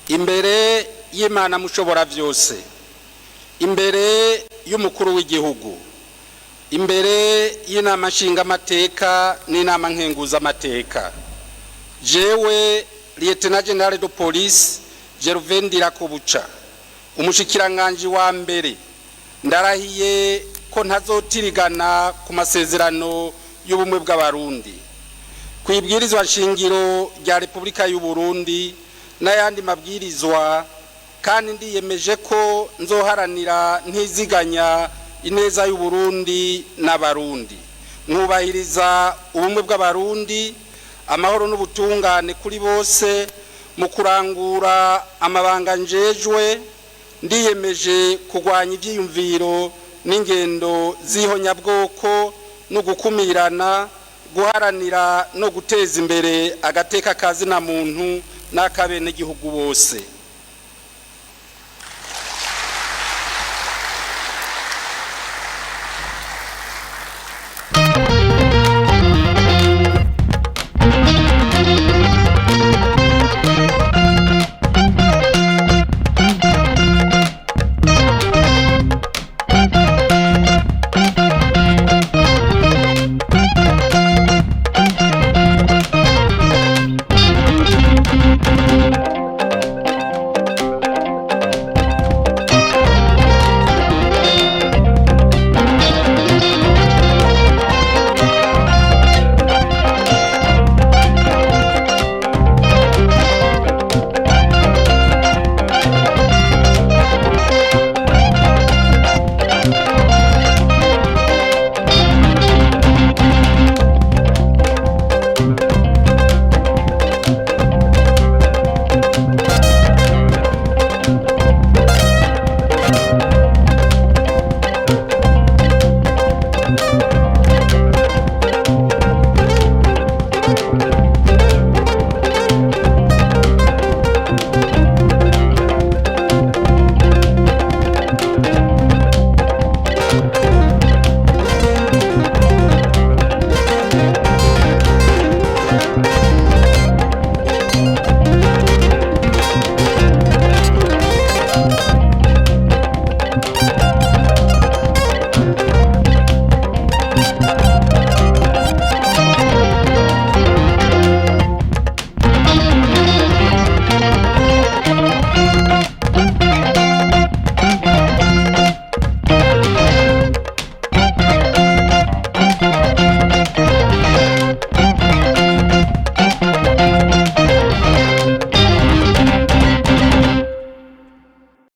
imbere y'Imana mushobora byose, imbere y'umukuru w'igihugu, imbere y'inama nshingamateka n'inama nkenguzamateka, jewe Lieutenant General de Police Gervais Ndirakobuca, Umushikiranganji wa mbere, ndarahiye ko ntazotirigana ku masezerano y'ubumwe bw'abarundi, kwibwirizwa shingiro rya Republika y'u Burundi n'ayandi mabwirizwa, kandi ndiyemeje ko nzoharanira ntiziganya ineza y'u Burundi n'abarundi, nkubahiriza ubumwe bw'abarundi, amahoro n'ubutungane kuri bose, mu kurangura amabanga njejwe. Ndiyemeje kurwanya ibyiyumviro n'ingendo z'ihonyabwoko no gukumirana, guharanira no guteza imbere agateka kazina muntu n'akabene gihugu bose.